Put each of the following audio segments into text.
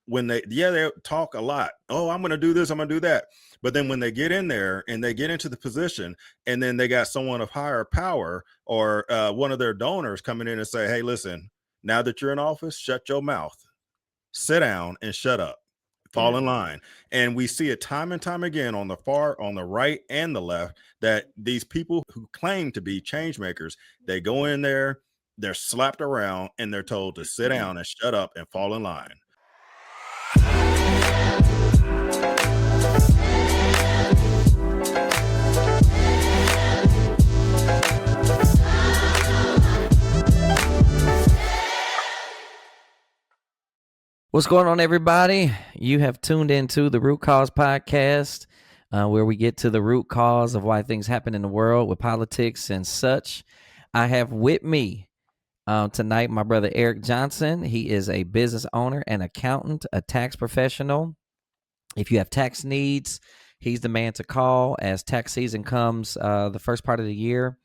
when they talk a lot. Oh, I'm going to do this, I'm going to do that. But then when they get in there and they get into the position, and then they got someone of higher power or one of their donors coming in and say, hey, listen, now that you're in office, shut your mouth, sit down and shut up, fall in line. And we see it time and time again on the right and the left, that these people who claim to be change makers, they go in there, they're slapped around, and they're told to sit down and shut up and fall in line. What's going on, everybody? You have tuned into the Root Cause Podcast, where we get to the root cause of why things happen in the world with politics and such. I have with me tonight my brother Eric Johnson. He is a business owner, an accountant, a tax professional. If you have tax needs, he's the man to call as tax season comes the first part of the year.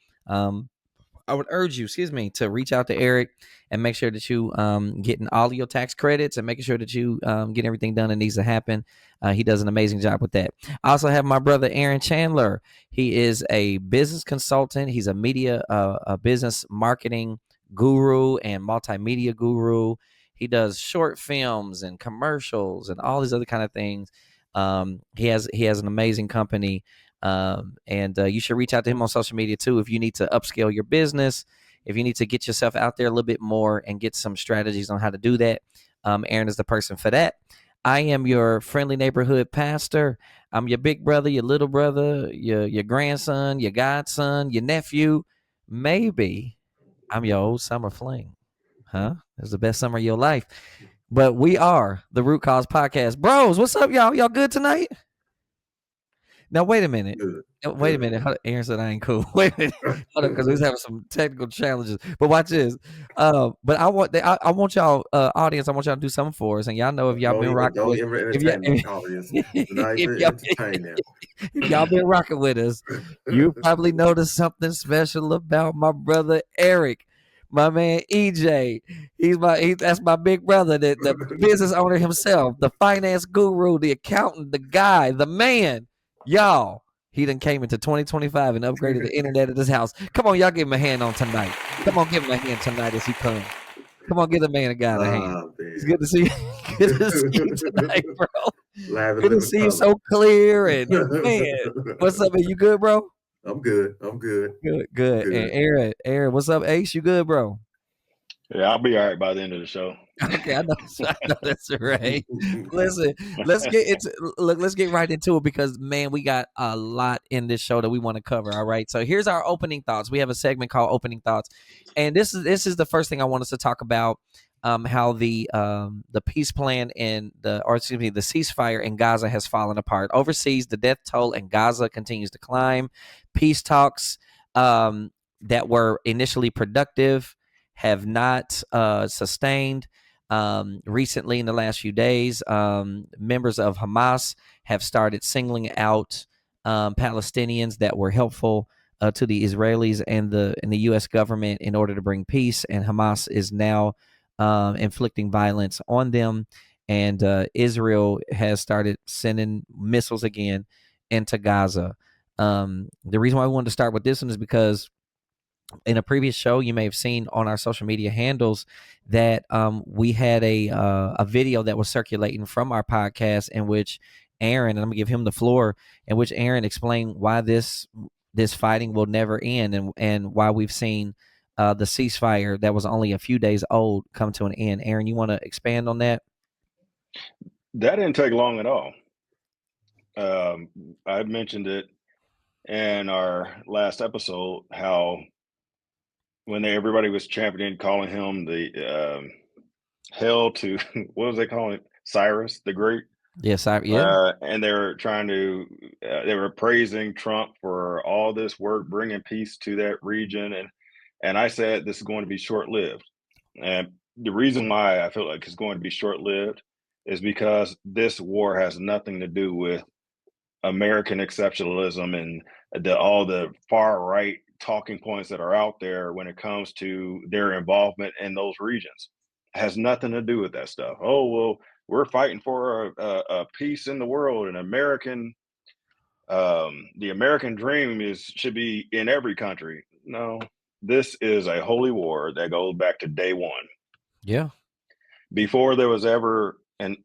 I would urge you, to reach out to Eric and make sure that you getting all of your tax credits and making sure that you get everything done that needs to happen. He does an amazing job with that. I also have my brother Aaron Chandler. He is a business consultant. He's a media, a business marketing guru and multimedia guru. He does short films and commercials and all these other kind of things. He has an amazing company. And you should reach out to him on social media too if you need to upscale your business, if you need to get yourself out there a little bit more and get some strategies on how to do that. Aaron is the person for that. I am your friendly neighborhood pastor. I'm your big brother, your little brother, your grandson, your godson, your nephew. Maybe I'm your old summer fling. Huh? It's the best summer of your life. But we are the Root Cause Podcast. Bros, what's up, y'all? Y'all good tonight? Now, wait a minute. Aaron said I ain't cool. Wait a minute. Hold on, because we was having some technical challenges. But watch this. But I want y'all, audience, I want y'all to do something for us. And y'all know if y'all been rocking with if y'all been rocking with us, you probably noticed something special about my brother Eric. My man EJ, that's my big brother, the business owner himself, the finance guru, the accountant, the guy, the man. Y'all, he done came into 2025 and upgraded the internet at his house. Come on, y'all give him a hand on tonight. Come on, give him a hand tonight as he comes. Come on, give the man a guy a hand. Man. It's good to see you. Good to see you tonight, bro. Good to see you so clear. And man, what's up, man? You good, bro? I'm good. Good. And Aaron, what's up, Ace? You good, bro? Yeah, I'll be all right by the end of the show. Okay, I know that's right. Listen, let's get right into it because, man, we got a lot in this show that we want to cover. All right, so here's our opening thoughts. We have a segment called Opening Thoughts, and this is the first thing I want us to talk about. How the peace plan and the ceasefire in Gaza has fallen apart. Overseas, the death toll in Gaza continues to climb. Peace talks that were initially productive have not sustained. Recently, in the last few days, members of Hamas have started singling out Palestinians that were helpful to the Israelis and the U.S. government in order to bring peace. And Hamas is now inflicting violence on them. And Israel has started sending missiles again into Gaza. The reason why I wanted to start with this one is because in a previous show, you may have seen on our social media handles that we had a video that was circulating from our podcast in which Aaron, and I'm gonna give him the floor, in which Aaron explained why this fighting will never end and why we've seen the ceasefire that was only a few days old come to an end. Aaron, you want to expand on that? That didn't take long at all. I mentioned it in our last episode how when everybody was championing, calling him the hell to what was they calling it? Cyrus the Great. Yes, yeah. And they were trying to, they were praising Trump for all this work, bringing peace to that region, and I said this is going to be short-lived. And the reason why I feel like it's going to be short-lived is because this war has nothing to do with American exceptionalism and all the far-right talking points that are out there when it comes to their involvement in those regions. It has nothing to do with that stuff. Oh, well, we're fighting for a peace in the world, and the American dream should be in every country. No, this is a holy war that goes back to day one. Yeah. Before there was ever an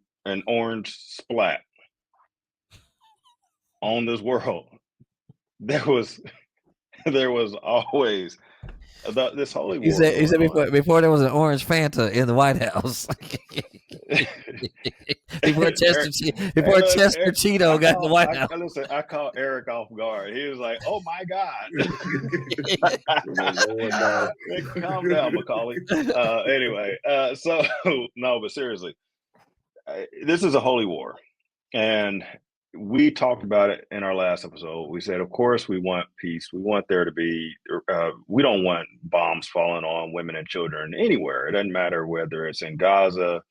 orange splat on this world, there was always this holy He war said going on. before there was an orange Fanta in the White House. before Chester Cheeto got in the White House. Listen, I caught Eric off guard. He was like, "Oh my God." Calm down, Macaulay. Anyway, so no, but seriously, this is a holy war, and we talked about it in our last episode. We said, of course, we want peace. We want there to be. We don't want bombs falling on women and children anywhere. It doesn't matter whether it's in Gaza,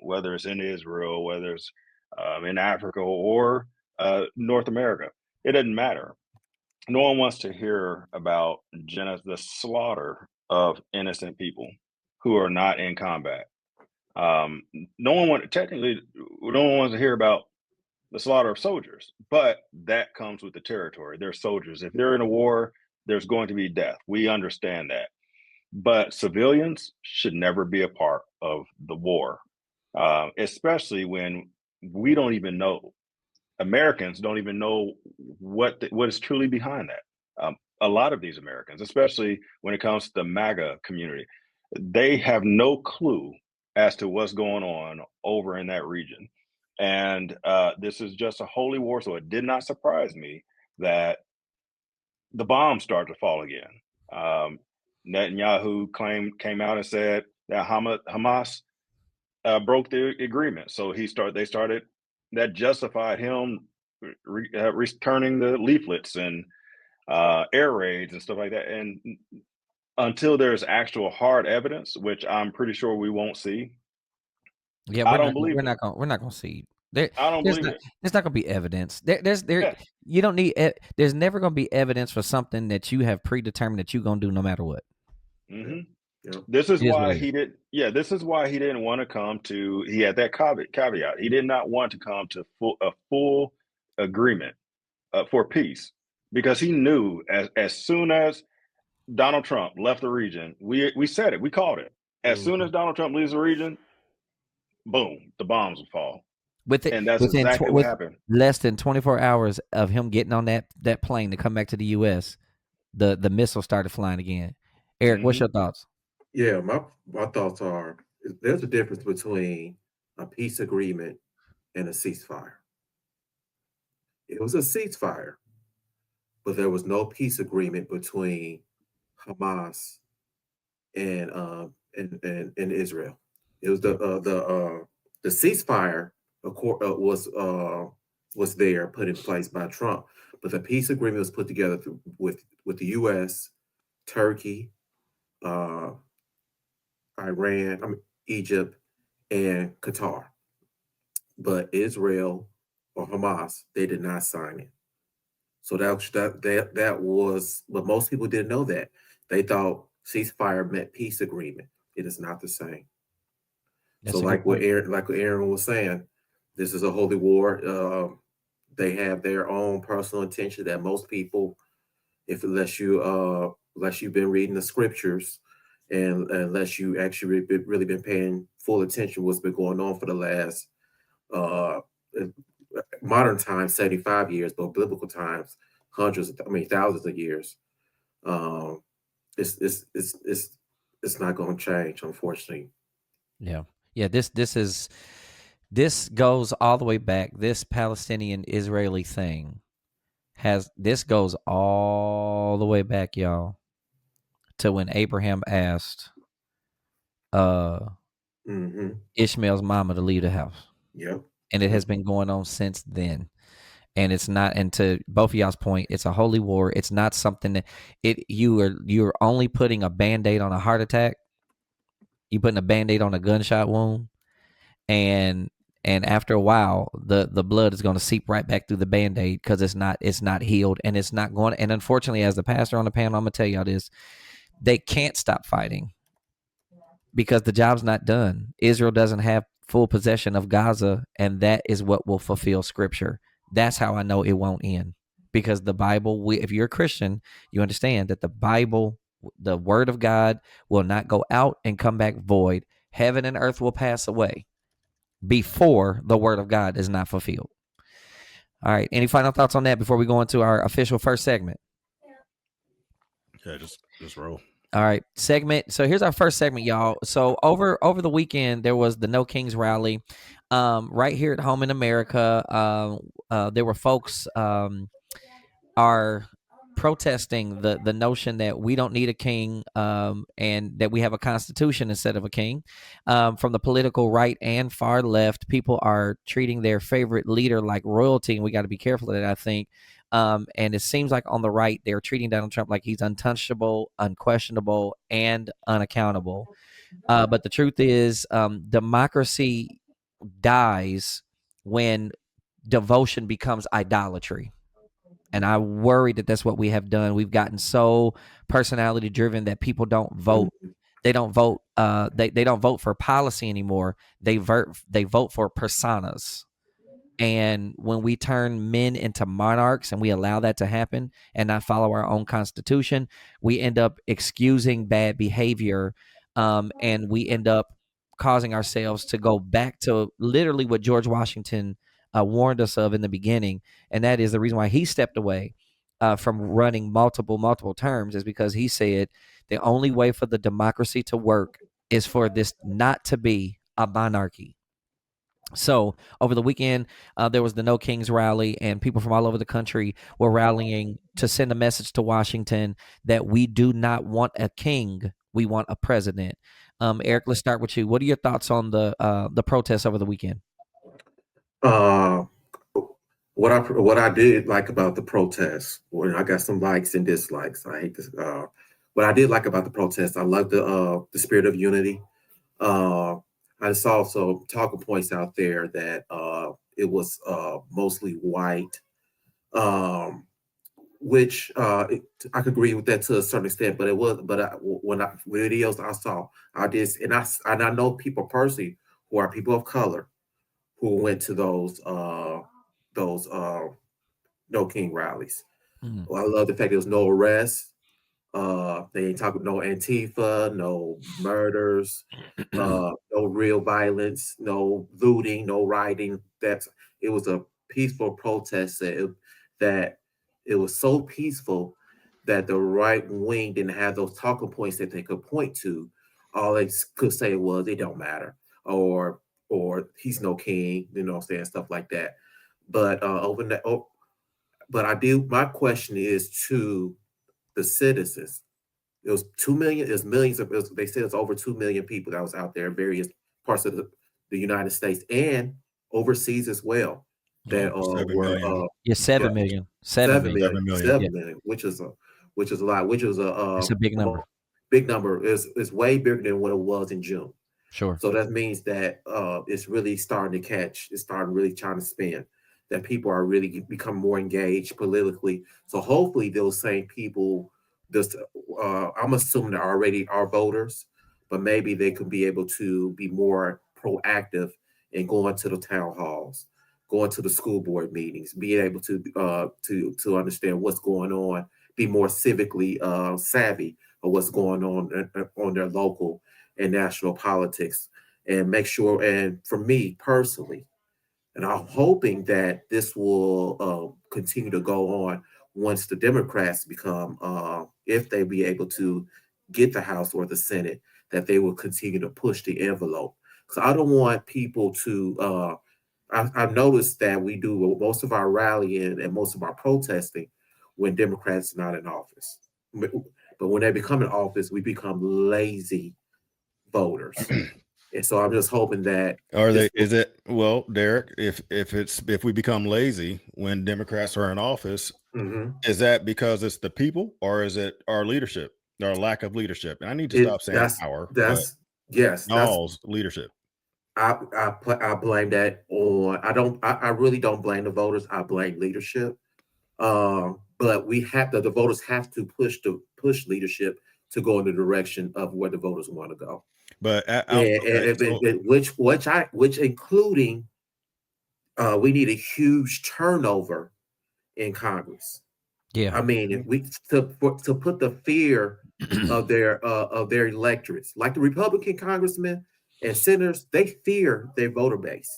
whether it's in Israel, whether it's in Africa or North America. It doesn't matter. No one wants to hear about the slaughter of innocent people who are not in combat. No one wants to hear about the slaughter of soldiers, but that comes with the territory. They're soldiers. If they're in a war, there's going to be death. We understand that. But civilians should never be a part of the war, especially when we don't even know. Americans don't even know what is truly behind that. A lot of these Americans, especially when it comes to the MAGA community, they have no clue as to what's going on over in that region. And this is just a holy war, so it did not surprise me that the bombs started to fall again. Netanyahu came out and said that Hamas broke the agreement, so that justified him returning the leaflets and air raids and stuff like that. And until there's actual hard evidence, which I'm pretty sure we won't see. Yeah, we're not gonna see. I don't believe it. There's not gonna be evidence. You don't need. There's never gonna be evidence for something that you have predetermined that you're gonna do no matter what. Mm-hmm. Yeah. This is why he did. Yeah, this is why he didn't want to come to. He had that caveat. He did not want to come to a full agreement for peace, because he knew as soon as Donald Trump left the region, we said it. We called it. As soon as Donald Trump leaves the region, boom, the bombs will fall. And that's exactly what happened. Less than 24 hours of him getting on that plane to come back to the U.S., the missile started flying again. Eric, what's your thoughts? Yeah, my thoughts are, there's a difference between a peace agreement and a ceasefire. It was a ceasefire, but there was no peace agreement between Hamas and Israel. It was the ceasefire was there, put in place by Trump, but the peace agreement was put together with the U.S., Turkey, Iran, Egypt, and Qatar. But Israel or Hamas, they did not sign it. So that was, but most people didn't know that. They thought ceasefire meant peace agreement. It is not the same. So like what Aaron was saying, this is a holy war. They have their own personal intention that most people, unless you've been reading the scriptures, and unless you actually really been paying full attention what's been going on for the last modern times 75 years, but biblical times thousands of years. It's not going to change, unfortunately. Yeah. This goes all the way back. This Palestinian-Israeli thing goes all the way back, y'all, to when Abraham asked Ishmael's mama to leave the house. Yep. And it has been going on since then. And it's not, and to both of y'all's point, it's a holy war. It's not something that you're only putting a Band-Aid on a heart attack. You're putting a Band-Aid on a gunshot wound. And after a while, the blood is going to seep right back through the Band-Aid because it's not healed, and it's not going. And unfortunately, as the pastor on the panel, I'm gonna tell y'all this: they can't stop fighting because the job's not done. Israel doesn't have full possession of Gaza, and that is what will fulfill Scripture. That's how I know it won't end, because the Bible, if you're a Christian, you understand that the Bible, the Word of God, will not go out and come back void. Heaven and earth will pass away before the Word of God is not fulfilled. All right. Any final thoughts on that before we go into our official first segment? Yeah, just roll. All right, segment. So here's our first segment, y'all. So over the weekend, there was the No Kings rally, right here at home in America. There were folks are protesting the notion that we don't need a king, and that we have a constitution instead of a king. From the political right and far left, people are treating their favorite leader like royalty, and we got to be careful of that, I think. And it seems like on the right, they're treating Donald Trump like he's untouchable, unquestionable, and unaccountable. But the truth is, democracy dies when devotion becomes idolatry. And I worry that that's what we have done. We've gotten so personality driven that people don't vote. They don't vote. They don't vote for policy anymore. They vote for personas. And when we turn men into monarchs and we allow that to happen and not follow our own constitution, we end up excusing bad behavior, and we end up causing ourselves to go back to literally what George Washington warned us of in the beginning. And that is the reason why he stepped away from running multiple terms, is because he said the only way for the democracy to work is for this not to be a monarchy. So over the weekend, there was the No Kings rally, and people from all over the country were rallying to send a message to Washington that we do not want a king, we want a president. Eric, let's start with you. What are your thoughts on the protests over the weekend? What I did like about the protests, when I got some likes and dislikes. I hate this. What I did like about the protests, I love the spirit of unity. I saw also talking points out there that it was mostly white, which I could agree with that to a certain extent. But it was, when videos I saw, I did, and I know people personally who are people of color who went to those No King rallies. Mhm. Well, I love the fact there was no arrests. They ain't talking no Antifa, no murders, no real violence, no looting, no rioting. It was a peaceful protest that it was so peaceful that the right wing didn't have those talking points that they could point to. All they could say was it don't matter, or he's no king, saying stuff like that. But but I do. My question is to the citizens. It was 2 million. It was millions of. They said it's over 2 million people that was out there in various parts of the United States and overseas as well. That 7 were million. Yeah, 7 million. 7 million. 7 million. 7 million, which is a lot. Which is It's a big number. Big number. Is way bigger than what it was in June. Sure. So that means that it's really starting to catch. It's starting really trying to spin. That people are really become more engaged politically. So hopefully those same people, I'm assuming they're already our voters, but maybe they could be able to be more proactive in going to the town halls, going to the school board meetings, being able to understand what's going on, be more civically savvy of what's going on their local and national politics, and make sure. And for me personally, and I'm hoping that this will continue to go on once the Democrats become, if they be able to get the House or the Senate, that they will continue to push the envelope. So I don't want people to. I've noticed that we do most of our rallying and most of our protesting when Democrats are not in office. But when they become in office, we become lazy voters. And so I'm just hoping that well, Derek, if we become lazy when Democrats are in office, is that because it's the people, or is it our leadership, our lack of leadership? And I need to stop saying our, y'all's leadership. I blame that on. I really don't blame the voters. I blame leadership. But the voters have to push leadership to go in the direction of where the voters want to go. But which including we need a huge turnover in Congress. Yeah. I mean, if we to put the fear of their electorates, like the Republican congressmen and senators, they fear their voter base.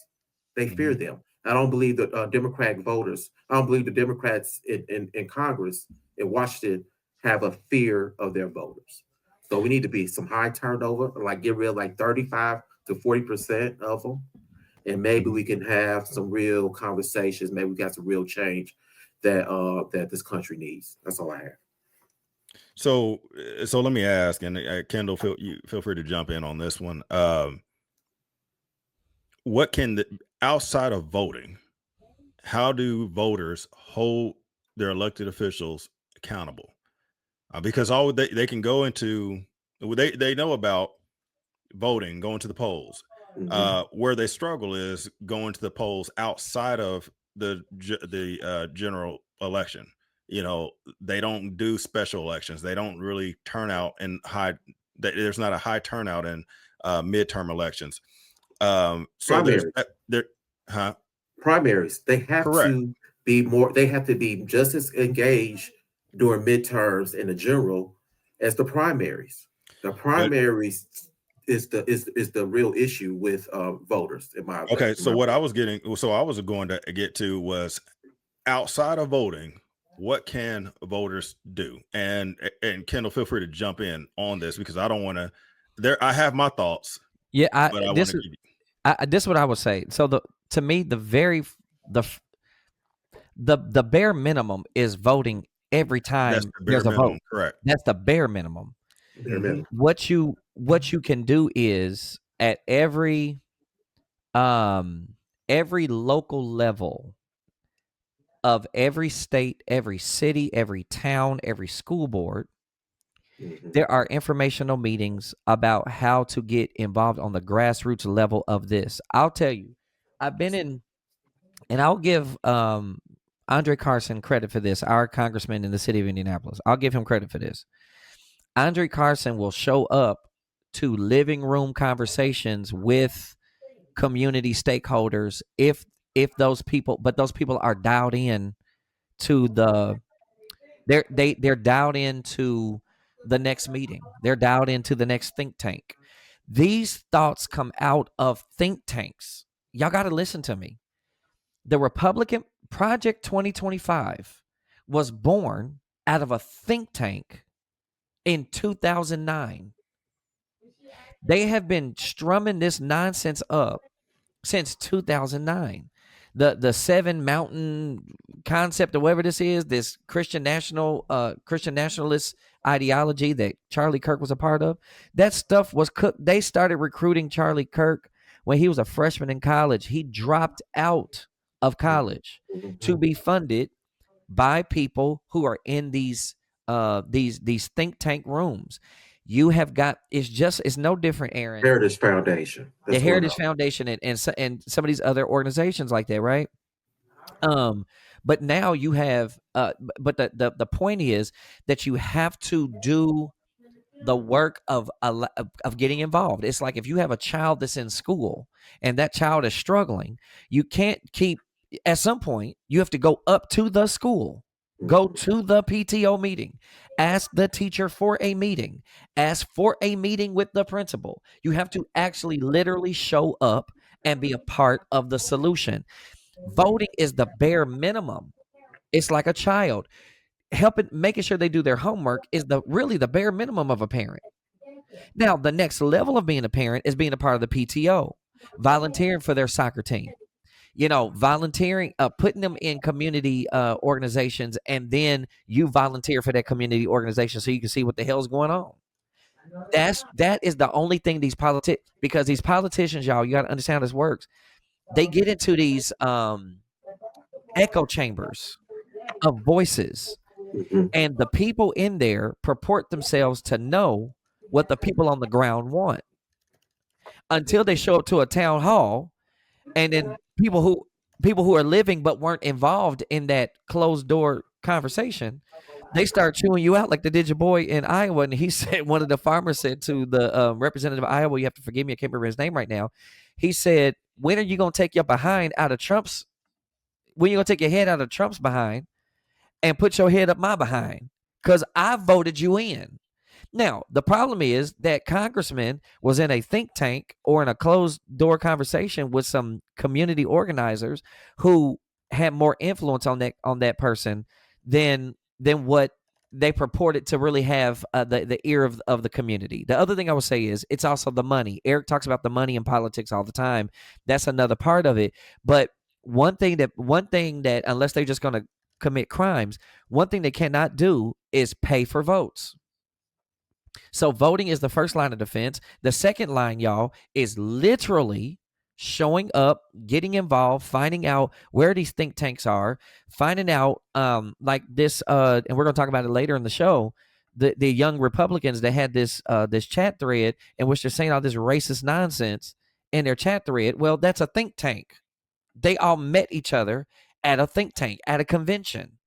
They fear them. I don't believe the Democratic voters. I don't believe the Democrats in Congress in Washington have a fear of their voters. So we need to be some high turnover, like get rid of like 35 to 40% of them, and maybe we can have some real conversations. Maybe we got some real change that this country needs. That's all I have. So let me ask, and Kendall, feel free to jump in on this one. What can outside of voting, how do voters hold their elected officials accountable? Because all they can go into, they know about voting, going to the polls. Where they struggle is going to the polls outside of the general election. You know, they don't do special elections. They don't really turn out in there's not a high turnout in midterm elections. So primaries. Primaries. They have Correct. to be more. They have to be just as engaged during midterms in the general as the primaries. The primaries is the real issue with voters. In my okay. So what I was going to get to was outside of voting, what can voters do? And Kendall, feel free to jump in on this because I don't want to. I have my thoughts. Yeah, this is what I would say. So to me, the bare minimum is voting every time there's a vote. Correct. That's the bare minimum. Mm-hmm. What you can do is at every local level of every state, every city, every town, every school board, there are informational meetings about how to get involved on the grassroots level of this. I'll tell you, I've been in, and I'll give Andre Carson credit for this, our congressman in the city of Indianapolis. I'll give him credit for this. Andre Carson will show up to living room conversations with community stakeholders if those people are dialed in to they're dialed into the next meeting. They're dialed into the next think tank. These thoughts come out of think tanks. Y'all got to listen to me. The Republican Project 2025 was born out of a think tank in 2009. They have been strumming this nonsense up since 2009. The Seven Mountain concept, or whatever this is, this Christian nationalist ideology that Charlie Kirk was a part of, that stuff was cooked. They started recruiting Charlie Kirk when he was a freshman in college. He dropped out of college to be funded by people who are in these think tank rooms. You have got, it's no different, Aaron. Heritage Foundation. The Heritage Foundation and some of these other organizations like that, right? But now you have, but the point is that you have to do the work of getting involved. It's like if you have a child that's in school and that child is struggling, you can't keep, at some point, you have to go up to the school, go to the PTO meeting, ask the teacher for a meeting, ask for a meeting with the principal. You have to actually literally show up and be a part of the solution. Voting is the bare minimum. It's like a child. Making sure they do their homework is really the bare minimum of a parent. Now, the next level of being a parent is being a part of the PTO, volunteering for their soccer team, volunteering, putting them in community organizations, and then you volunteer for that community organization so you can see what the hell's going on. That is the only thing because these politicians, y'all, you got to understand how this works. They get into these echo chambers of voices. And the people in there purport themselves to know what the people on the ground want until they show up to a town hall, and then people who are living but weren't involved in that closed door conversation, they start chewing you out like they did your boy in Iowa. And he said, one of the farmers said to the representative of Iowa, you have to forgive me, I can't remember his name right now. He said, when are you going to take your behind out of Trump's, when are you going to take your head out of Trump's behind and put your head up my behind? Because I voted you in. Now, the problem is that congressman was in a think tank or in a closed door conversation with some community organizers who had more influence on that person than what they purported to really have the ear of the community. The other thing I would say is it's also the money. Eric talks about the money in politics all the time. That's another part of it. But one thing that unless they're just going to commit crimes, one thing they cannot do is pay for votes. So voting is the first line of defense. The second line, y'all, is literally showing up, getting involved, finding out where these think tanks are, finding out like this, and we're going to talk about it later in the show, the young Republicans that had this chat thread in which they're saying all this racist nonsense in their chat thread. Well, that's a think tank. They all met each other at a think tank, at a convention.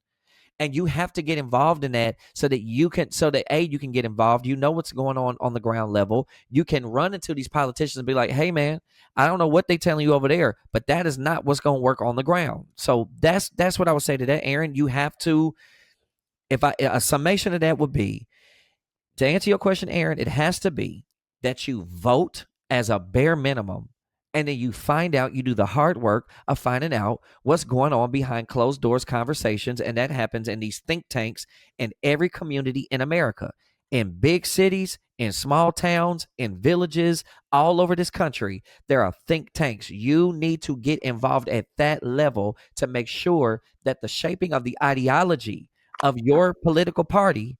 And you have to get involved in that so that you can get involved. You know what's going on the ground level. You can run into these politicians and be like, hey, man, I don't know what they're telling you over there, but that is not what's going to work on the ground. So that's what I would say to that, Aaron. You have to, a summation of that would be, to answer your question, Aaron, it has to be that you vote as a bare minimum. And then you find out, you do the hard work of finding out what's going on behind closed doors conversations. And that happens in these think tanks in every community in America, in big cities, in small towns, in villages, all over this country. There are think tanks. You need to get involved at that level to make sure that the shaping of the ideology of your political party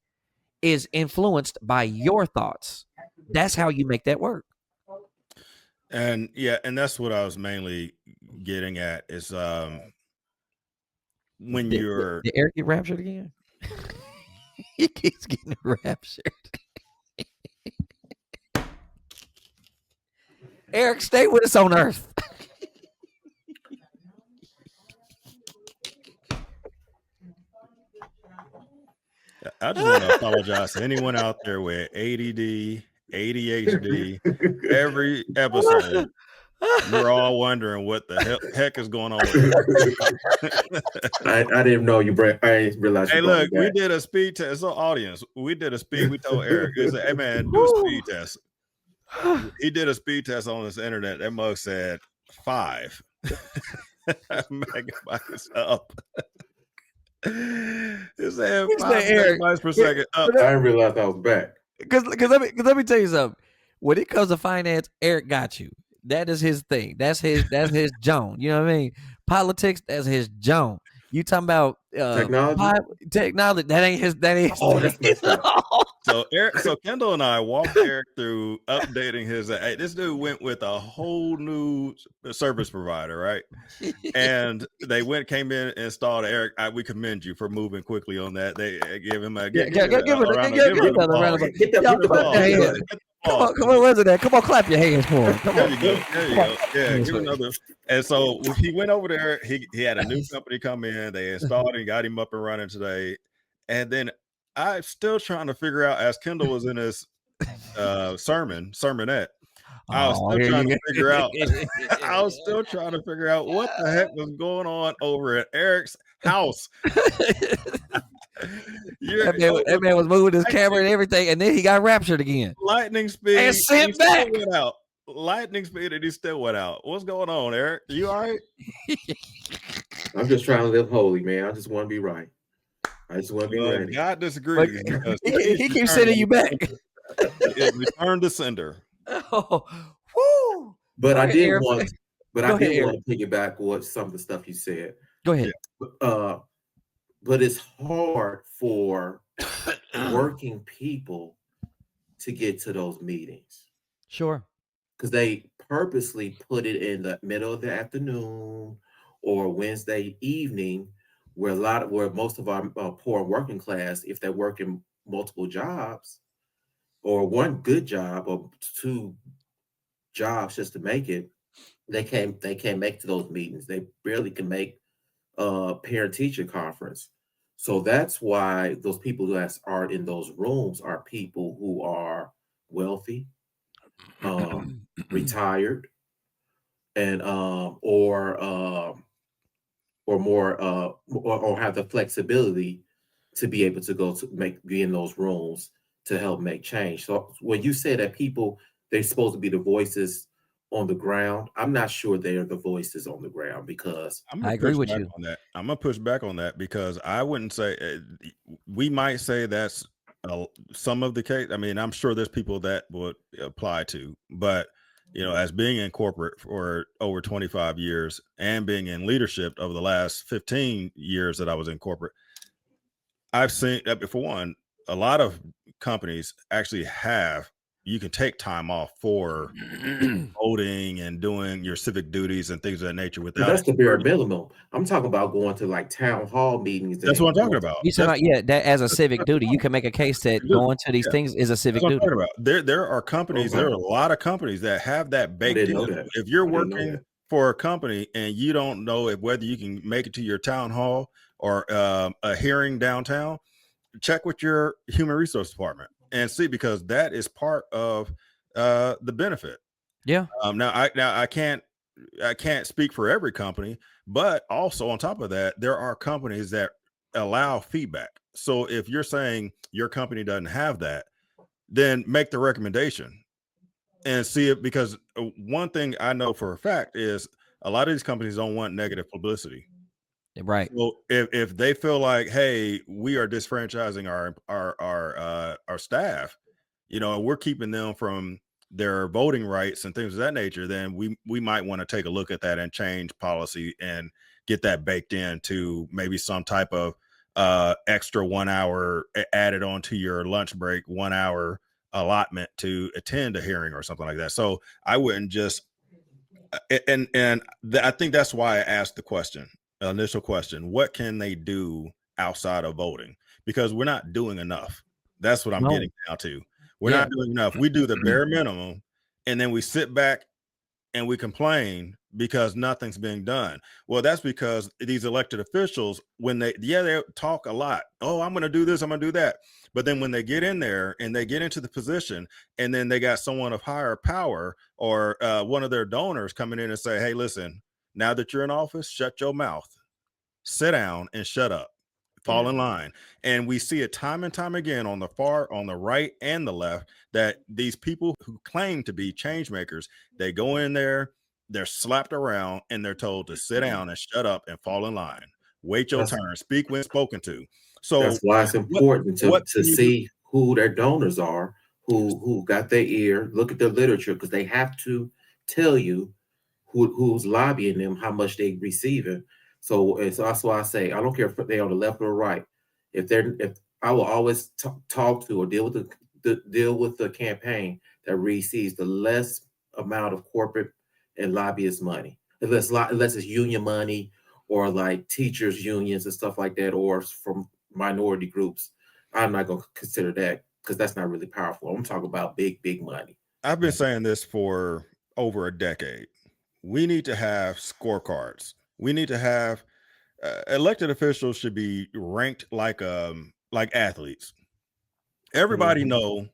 is influenced by your thoughts. That's how you make that work. And yeah, and that's what I was mainly getting at is when you're Did Eric get raptured again? He keeps getting raptured. Eric, stay with us on Earth. I just want to apologize to anyone out there with ADD, ADHD. Every episode, you're all wondering what the heck is going on with I didn't know you bring. I didn't realize. Hey, look, we did a speed test. So, audience, we did a speed. We told Eric, he said, "Hey, man, do a speed test." He did a speed test on this internet. That mug said 5 megabytes up. It said 5 megabytes per second up. I didn't realize I was back. Because let me tell you something. When it comes to finance, Eric got you. That is his thing. That's his zone. You know what I mean? Politics, that's his zone. You talking about technology? That ain't his. That ain't. Oh, that's messed up. So Kendall and I walked Eric through updating his. Hey, this dude went with a whole new service provider, right? And they came in and installed Eric. We commend you for moving quickly on that. They give him a give another round of applause. Come on, where's it at? Come on, clap your hands for him. Come on. There you go. Yeah, give another. And so he went over there. He had a new company come in. They installed and got him up and running today. And then I'm still trying to figure out, as Kendall was in his sermonette, I was still trying to figure out. I was still trying to figure out what the heck was going on over at Eric's house. That man was moving his camera and everything, and then he got raptured again. Lightning speed and sent back. Went out. Lightning speed, and he still went out. What's going on, Eric? You all right? I'm just trying to live holy, man. I just want to be right. I just want to be ready. God disagrees. He keeps sending you back. Return to sender. Oh, woo! But I did want to piggyback with some of the stuff you said. Go ahead. But it's hard for working people to get to those meetings. Sure. Because they purposely put it in the middle of the afternoon or Wednesday evening, where most of our poor working class, if they're working multiple jobs or one good job or 2 jobs just to make it, they can't make to those meetings. They barely can make parent-teacher conference. So that's why those people that are in those rooms are people who are wealthy, retired, and or more or have the flexibility to be able to go to be in those rooms to help make change. So when you say that people they're supposed to be the voices on the ground, I'm not sure they are the voices on the ground because I'm I gonna agree push with back you. on that. I'm gonna push back on that because I wouldn't say we might say that's some of the case. I mean, I'm sure there's people that would apply to, but as being in corporate for over 25 years and being in leadership over the last 15 years that I was in corporate, I've seen that for one, a lot of companies actually you can take time off for voting and doing your civic duties and things of that nature but without that's it. the bare minimum. I'm talking about going to like town hall meetings That's what and I'm talking going to about. You talking about, yeah, that as a civic duty, you That's can make a case that good. going to these Yeah, things is a that's civic what I'm duty. talking about. There are companies, there are okay. a lot of companies that have that I baked didn't in. know that. If you're I didn't know working that. for a company and you don't know whether you can make it to your town hall or a hearing downtown, check with your human resource department and see, because that is part of the benefit. Yeah. Now I can't speak for every company, but also on top of that, there are companies that allow feedback. So if you're saying your company doesn't have that, then make the recommendation and see it, because one thing I know for a fact is a lot of these companies don't want negative publicity. Right. So if they feel like, hey, we are disfranchising our staff, we're keeping them from their voting rights and things of that nature, then we might want to take a look at that and change policy and get that baked into maybe some type of extra 1 hour added on to your lunch break, 1 hour allotment to attend a hearing or something like that. So I wouldn't just I think that's why I asked the question, initial question, what can they do outside of voting? Because we're not doing enough. That's what I'm No. getting down to. We're Yeah. not doing enough. We do the bare minimum, and then we sit back and we complain because nothing's being done. Well, that's because these elected officials, when they talk a lot. Oh, I'm going to do this, I'm going to do that. But then when they get in there and they get into the position, and then they got someone of higher power or one of their donors coming in and say, hey, listen, now that you're in office, shut your mouth, sit down and shut up, fall in line. And we see it time and time again on the right and the left, that these people who claim to be change makers, they go in there, they're slapped around, and they're told to sit down and shut up and fall in line, wait your That's turn, speak when spoken to. So that's why it's what important what to can you do? see who their donors are, who got their ear, look at the literature, because they have to tell you who's lobbying them, how much they receiving. So that's why I say I don't care if they're on the left or right. If I will always talk to or deal with the campaign that receives the less amount of corporate and lobbyist money, unless it's union money or like teachers unions and stuff like that, or from minority groups. I'm not going to consider that because that's not really powerful. I'm talking about big money. I've been saying this for over a decade. We need to have scorecards. We need to have elected officials should be ranked like athletes. Everybody Mm-hmm. know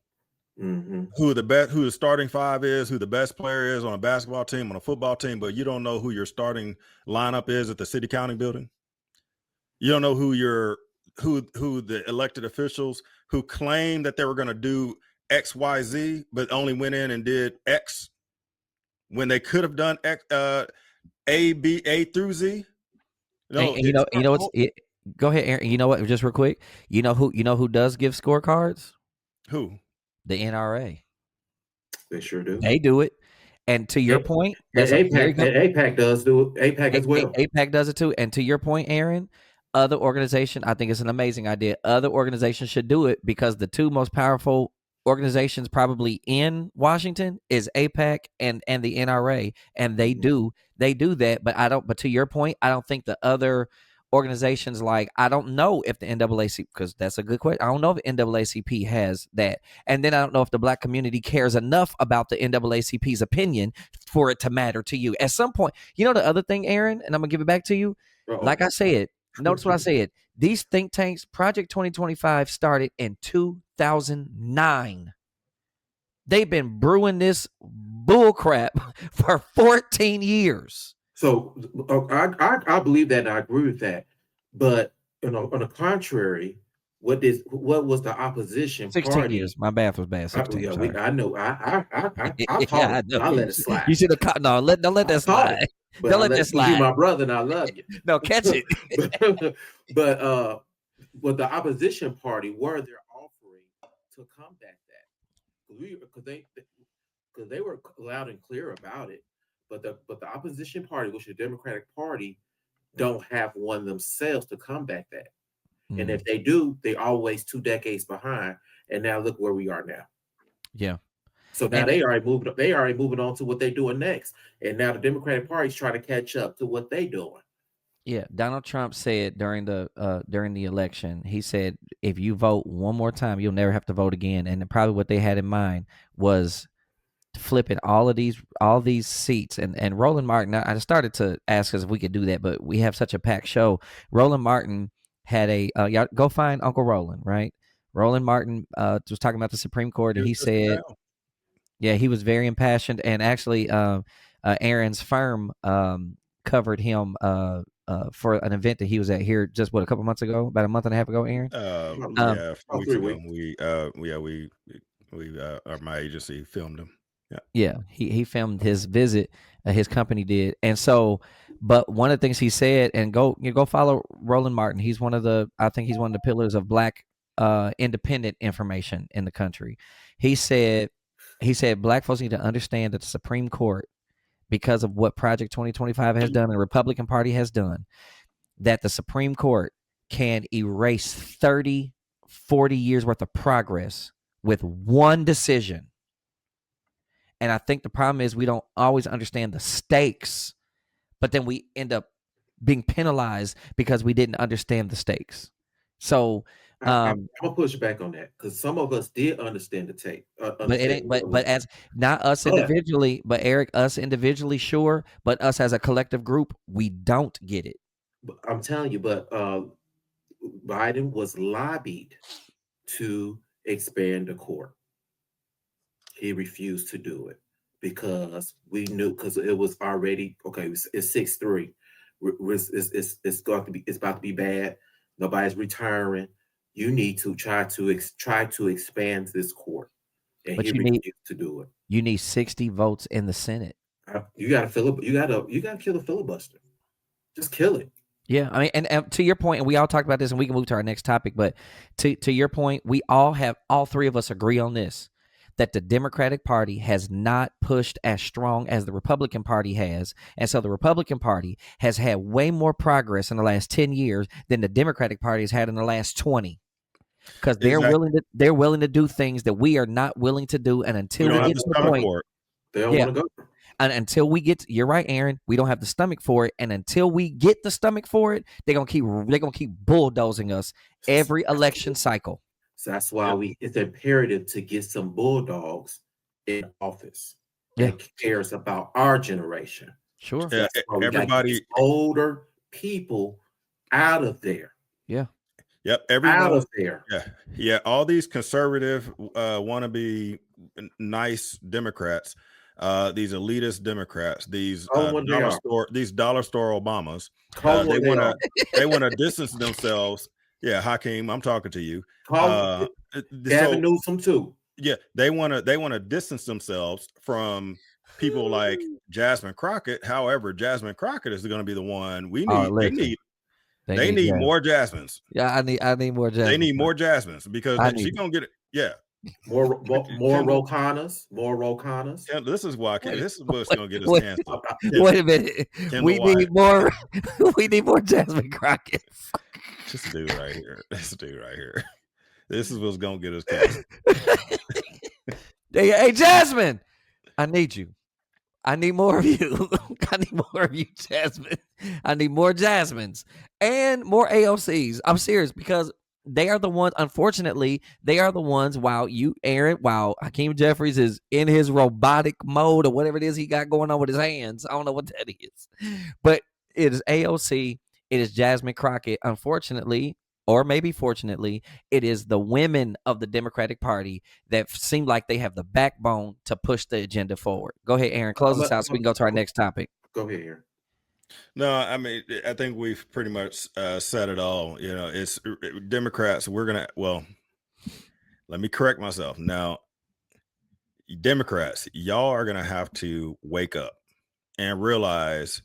Mm-hmm. who the starting five is, who the best player is on a basketball team, on a football team, but you don't know who your starting lineup is at the city county building. You don't know who the elected officials who claim that they were going to do XYZ, but only went in and did X when they could have done X, A through Z. No, And it's go ahead, Aaron. You know what? Just real quick. You know who does give scorecards? who. The NRA. They sure do. They do it. And to your point, And that's a very APAC, good. and APAC does do it. APAC as well. APAC does it too. And to your point, Aaron, other organization, I think it's an amazing idea. Other organizations should do it because the two most powerful organizations probably in Washington is APAC and the NRA, and they do that. But to your point, I don't think the other organizations, like, I don't know if the NAACP, because that's a good question. I don't know if NAACP has that, and then I don't know if the Black community cares enough about the NAACP's opinion for it to matter to you at some point. The other thing, Aaron, and I'm gonna give it back to you. Uh-oh. Like I said, Notice what I said. These think tanks, Project 2025 started in 2009. They've been brewing this bull crap for 14 years. So I believe that, and I agree with that. But on the contrary, what was the opposition 16 party? years. My math was bad. 16. I know. I taught Yeah, I it, know. but I let it slide. You should have caught. No, don't let that slide. But Don't let that slide. You my brother, and I love you. No, catch it. but the opposition party were they're offering to combat that because they were loud and clear about it. But the opposition party, which is the Democratic Party, don't have one themselves to combat that. And if they do, they're always 2 decades behind. And now look where we are now. Yeah. So now they already moving on to what they're doing next. And now the Democratic Party's trying to catch up to what they're doing. Yeah. Donald Trump said during the election, he said, if you vote one more time, you'll never have to vote again. And probably what they had in mind was flipping all these seats. And Roland Martin, I started to ask us if we could do that, but we have such a packed show. Roland Martin had y'all go find Uncle Roland, right? Roland Martin was talking about the Supreme Court, and he said, yeah, he was very impassioned. And actually, Aaron's firm covered him for an event that he was at here just a couple months ago, about a month and a half ago, Aaron. Yeah, 3 weeks ago. My agency filmed him. Yeah, he filmed his visit. His company did, and so. But one of the things he said, and go follow Roland Martin. I think he's one of the pillars of Black independent information in the country. He said Black folks need to understand that the Supreme Court, because of what Project 2025 has done and the Republican Party has done, that the Supreme Court can erase 30, 40 years worth of progress with one decision. And I think the problem is we don't always understand the stakes, but then we end up being penalized because we didn't understand the stakes. So I'm gonna push back on that because some of us did understand the tape. But it ain't. But as not us individually, but Eric, us individually, sure. But us as a collective group, we don't get it. I'm telling you. But Biden was lobbied to expand the court. He refused to do it because we knew because it was already okay. It's 6-3. It's about to be bad. Nobody's retiring. You need to try to expand this court, and but he refused to do it. You need 60 votes in the Senate. You got to you got to kill the filibuster. Just kill it. Yeah, I mean, and to your point, and we all talked about this, and we can move to our next topic. But to your point, all three of us agree on this: that the Democratic Party has not pushed as strong as the Republican Party has, and so the Republican Party has had way more progress in the last 10 years than the Democratic Party has had in the last 20. Because they're willing to do things that we are not willing to do, and until we get to the point, they don't want to go. And until we get, you're right, Aaron. We don't have the stomach for it, and until we get the stomach for it, they're gonna keep bulldozing us every election cycle. So that's why it's imperative to get some bulldogs in office that cares about our generation. Sure, yeah, everybody, older people out of there. Yeah. Yep, everyone out of there. Yeah. All these conservative, wannabe nice Democrats, these elitist Democrats, these dollar store Obamas, they want to distance themselves. Yeah, Hakeem, I'm talking to you. Gavin Newsom too. Yeah, they want to distance themselves from people like Jasmine Crockett. However, Jasmine Crockett is going to be the one we need. They need more Jasmines. Yeah, I need more Jasmines. They need more Jasmines because she's gonna get it. Yeah, more Rokanas. More Rokanas. This is what's gonna get us canceled. Wait a minute. We need more. We need more Jasmine Crockett. This dude right here. This is what's gonna get us canceled. Hey, Jasmine, I need you. I need more of you. I need more of you, Jasmine. I need more Jasmines and more AOCs. I'm serious because they are the ones, unfortunately, while Hakeem Jeffries is in his robotic mode or whatever it is he got going on with his hands. I don't know what that is. But it is AOC It is Jasmine Crockett. Unfortunately, or maybe fortunately, it is the women of the Democratic Party that seem like they have the backbone to push the agenda forward. Go ahead, Aaron. Close us out so we can go to our next topic. Go ahead, Aaron. No, I mean, I think we've pretty much said it all. It's Democrats. Well, let me correct myself. Now, Democrats, y'all are going to have to wake up and realize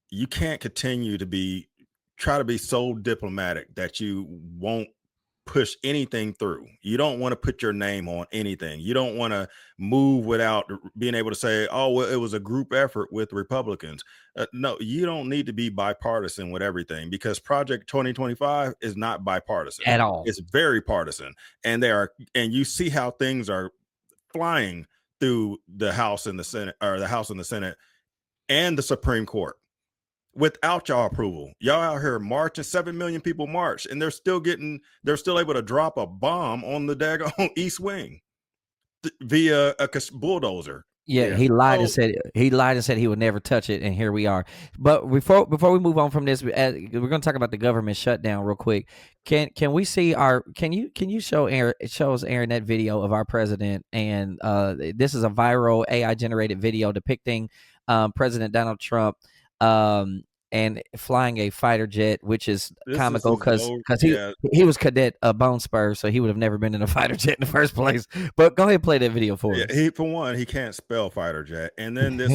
you can't continue to try to be so diplomatic that you won't push anything through. You don't want to put your name on anything. You don't want to move without being able to say, oh, well, it was a group effort with Republicans. No, you don't need to be bipartisan with everything, because Project 2025 is not bipartisan At all. It's very partisan. And you see how things are flying through the House and the Senate, or the House and the Senate and the Supreme Court, without y'all approval. Y'all out here marching, 7 million people march, and they're still able to drop a bomb on the daggone East Wing via a bulldozer. Yeah, he lied and said he would never touch it, and here we are. But before we move on from this, we're going to talk about the government shutdown real quick. Can we see can you show Aaron that video of our president? And this is a viral AI generated video depicting President Donald Trump and flying a fighter jet, which is comical because he was cadet Bone Spur, so he would have never been in a fighter jet in the first place. But go ahead and play that video for us. He can't spell fighter jet, and then this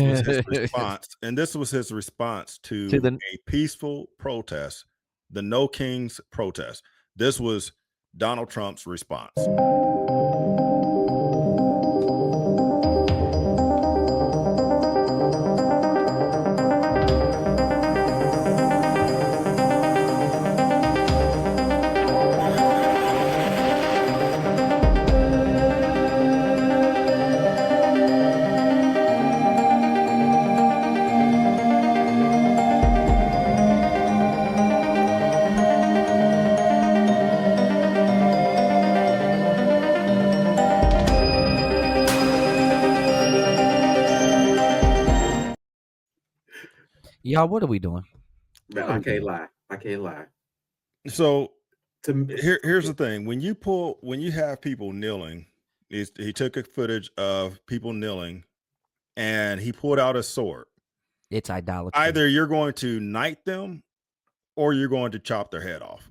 was his response, to a peaceful protest, the No Kings protest. This was Donald Trump's response. Y'all, what are we doing? Man, I can't lie. So here's the thing: when you have people kneeling, he took a footage of people kneeling, and he pulled out a sword. It's idolatry. Either you're going to knight them, or you're going to chop their head off.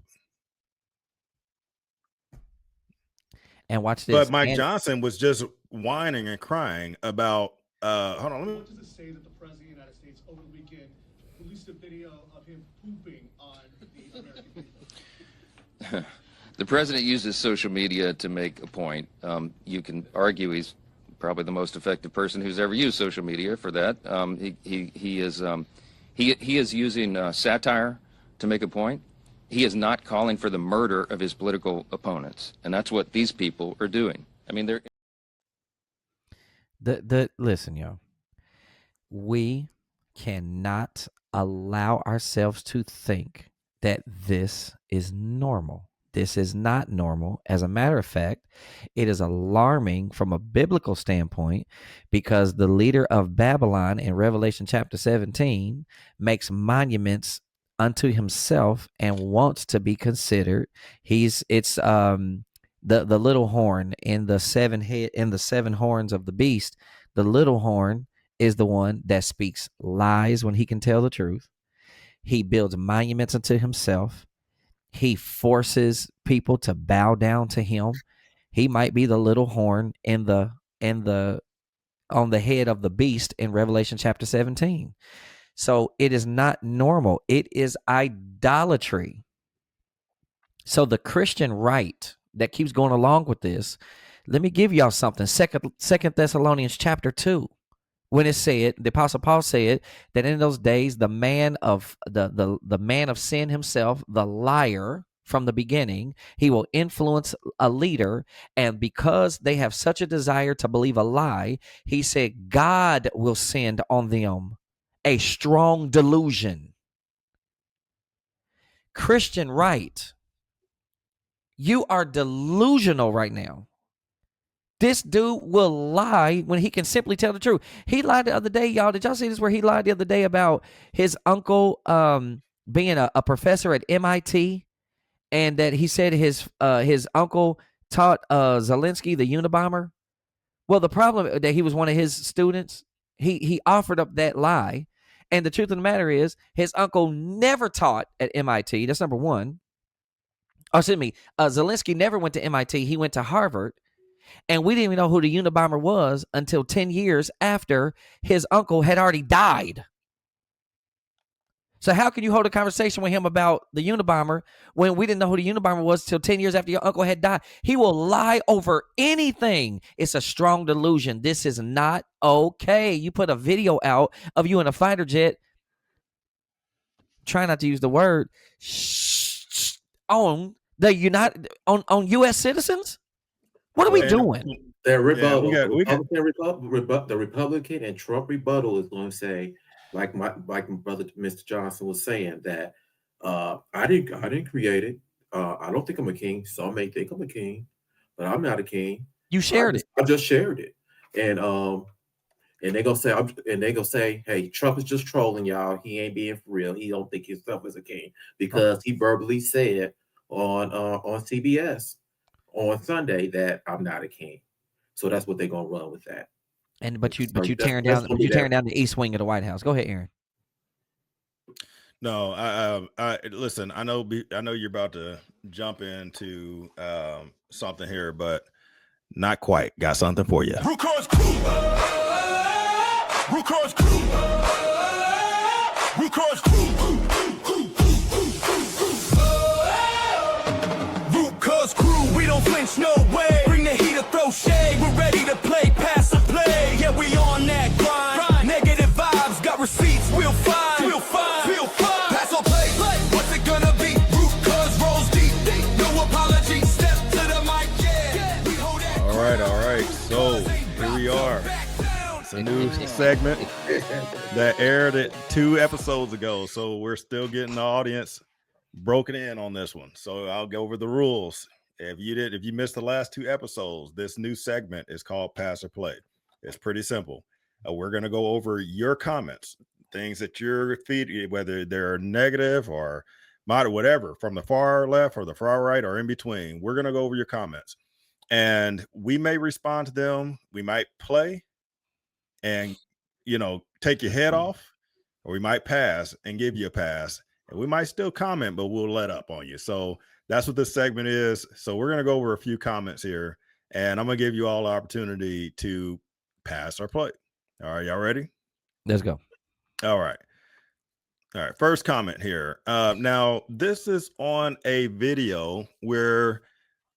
And watch this. But Mike Johnson was just whining and crying about. Hold on. What does it say that the president of the United States over the weekend released a video of him pooping on the American people? The president uses social media to make a point. You can argue he's probably the most effective person who's ever used social media for that. He is using satire to make a point. He is not calling for the murder of his political opponents, and that's what these people are doing. I mean, they're. Listen, y'all. We cannot allow ourselves to think that this is normal. This is not normal. As a matter of fact, it is alarming from a biblical standpoint, because the leader of Babylon in Revelation chapter 17 makes monuments unto himself and wants to be considered. It's the little horn in the seven horns of the beast. The little horn is the one that speaks lies when he can tell the truth. He builds monuments unto himself. He forces people to bow down to him. He might be the little horn on the head of the beast in Revelation chapter 17. So it is not normal. It is idolatry. So the Christian right that keeps going along with this, let me give y'all something. Second Thessalonians chapter 2. When it said, the Apostle Paul said that in those days, the man of the man of sin himself, the liar from the beginning, he will influence a leader. And because they have such a desire to believe a lie, he said, God will send on them a strong delusion. Christian right, you are delusional right now. This dude will lie when he can simply tell the truth. He lied the other day, y'all. Did y'all see this where he lied the other day about his uncle being a professor at MIT, and that he said his uncle taught Zelensky the Unabomber. Well, the problem that he was one of his students, he offered up that lie. And the truth of the matter is, his uncle never taught at MIT. That's number one. Oh, excuse me. Zelensky never went to MIT. He went to Harvard. And we didn't even know who the Unabomber was until 10 years after his uncle had already died. So how can you hold a conversation with him about the Unabomber when we didn't know who the Unabomber was till 10 years after your uncle had died? He will lie over anything. It's a strong delusion. This is not okay. You put a video out of you in a fighter jet, try not to use the word, on on U.S. citizens? What are we doing? Their rebuttal, the Republican and Trump rebuttal is going to say, like my brother Mr. Johnson was saying, that I didn't create it. I don't think I'm a king. Some may think I'm a king, but I'm not a king. You shared it. I just shared it, and they're gonna say, hey, Trump is just trolling y'all. He ain't being for real. He don't think himself as a king because he verbally said on CBS on Sunday that I'm not a king. So that's what they're gonna run with that. But you tearing down the east wing of the White House. Go ahead, Aaron. No, I listen. I know you're about to jump into something here, but not quite. Got something for you. Rucos crew. Rucos crew. Rucos crew. Rucos crew. We don't flinch, no way. Bring the heat or throw shade. We're ready to play, pass or play. Yeah, we on that grind. Negative vibes, got receipts. We'll find. We'll find. We'll find. Pass or play. What's it gonna be? Rucos rolls deep. No apology. Step to the mic. Yeah. We hold that. All right. So here we are. It's a new segment that aired it 2 episodes ago. So we're still getting the audience broken in on this one. So I'll go over the rules. If you missed the last 2 episodes, this new segment is called Pass or Play. It's pretty simple. We're going to go over your comments, things that you're feeding, whether they're negative or moderate, whatever, from the far left or the far right or in between. We're going to go over your comments, and we may respond to them. We might play and, take your head off, or we might pass and give you a pass, and we might still comment, but we'll let up on you. So that's what this segment is. So we're going to go over a few comments here, and I'm going to give you all the opportunity to pass or play. All right, y'all ready? Let's go. All right. First comment here. Now, this is on a video where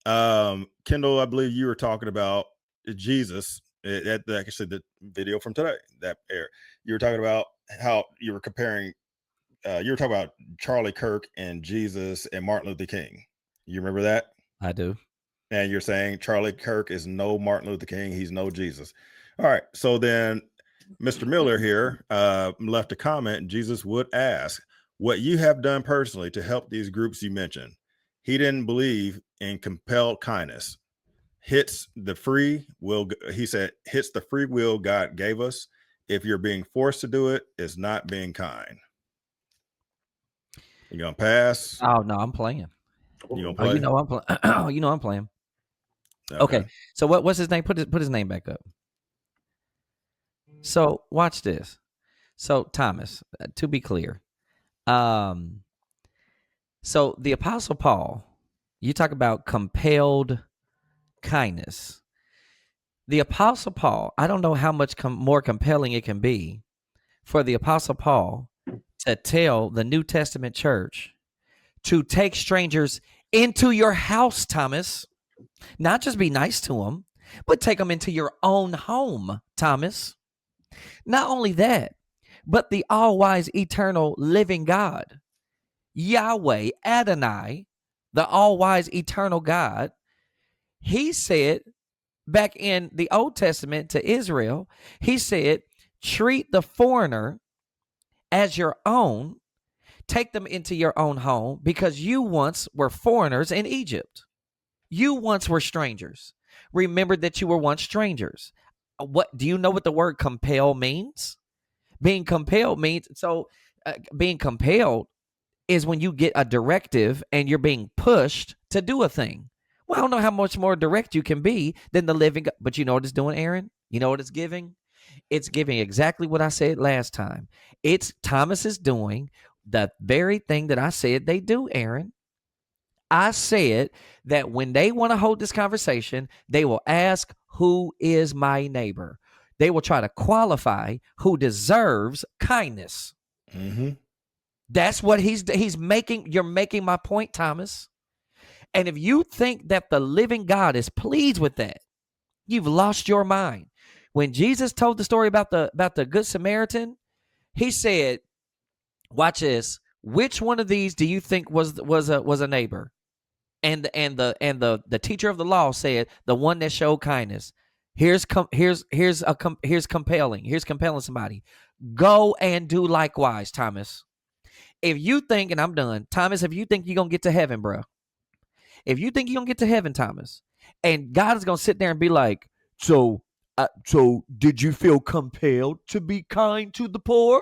Kendall, I believe you were talking about Jesus. Actually, the video from today that aired. You were talking about how you were comparing. You were talking about Charlie Kirk and Jesus and Martin Luther King. You remember that? I do. And you're saying Charlie Kirk is no Martin Luther King. He's no Jesus. All right. So then Mr. Miller here left a comment. Jesus would ask what you have done personally to help these groups you mentioned. He didn't believe in compelled kindness. Hits the free will. He said, hits the free will God gave us. If you're being forced to do it, it's not being kind. You gonna pass? Oh no, I'm playing. You gonna play? I'm playing. I'm playing. Okay. So what's his name? Put his name back up. So watch this. So Thomas, to be clear, so the Apostle Paul, you talk about compelled kindness. The Apostle Paul, I don't know how much more compelling it can be for the Apostle Paul to tell the New Testament church to take strangers into your house, Thomas. Not just be nice to them, but take them into your own home, Thomas. Not only that, but the all-wise, eternal, living God, Yahweh, Adonai, the all-wise, eternal God, he said back in the Old Testament to Israel, he said, treat the foreigner as your own, take them into your own home, because you once were foreigners in Egypt. You once were strangers. Remember that you were once strangers. What do you know what the word compel means? Being compelled means, being compelled is when you get a directive and you're being pushed to do a thing. Well, I don't know how much more direct you can be than the living God. But you know what it's doing, Aaron? You know what it's giving? It's giving exactly what I said last time. Thomas is doing the very thing that I said they do, Aaron. I said that when they want to hold this conversation, they will ask, who is my neighbor? They will try to qualify who deserves kindness. Mm-hmm. That's what he's making. You're making my point, Thomas. And if you think that the living God is pleased with that, you've lost your mind. When Jesus told the story about the Good Samaritan, he said, watch this. Which one of these do you think was a neighbor? And the teacher of the law said, the one that showed kindness. Here's compelling somebody. Go and do likewise, Thomas. If you think, and I'm done, Thomas, if you think you're going to get to heaven, bro, if you think you're going to get to heaven, Thomas, and God is going to sit there and be like, so did you feel compelled to be kind to the poor?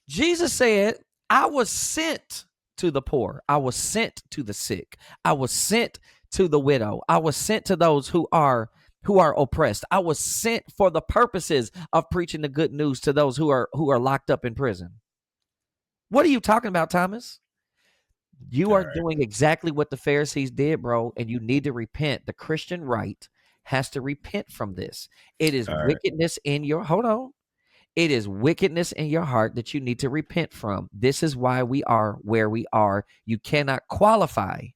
Jesus said, I was sent to the poor. I was sent to the sick. I was sent to the widow. I was sent to those who are oppressed. I was sent for the purposes of preaching the good news to those who are locked up in prison. What are you talking about, Thomas? You are doing exactly what the Pharisees did, bro, and you need to repent. The Christian right has to repent from this. It is wickedness in your It is wickedness in your heart that you need to repent from. This is why we are where we are. You cannot qualify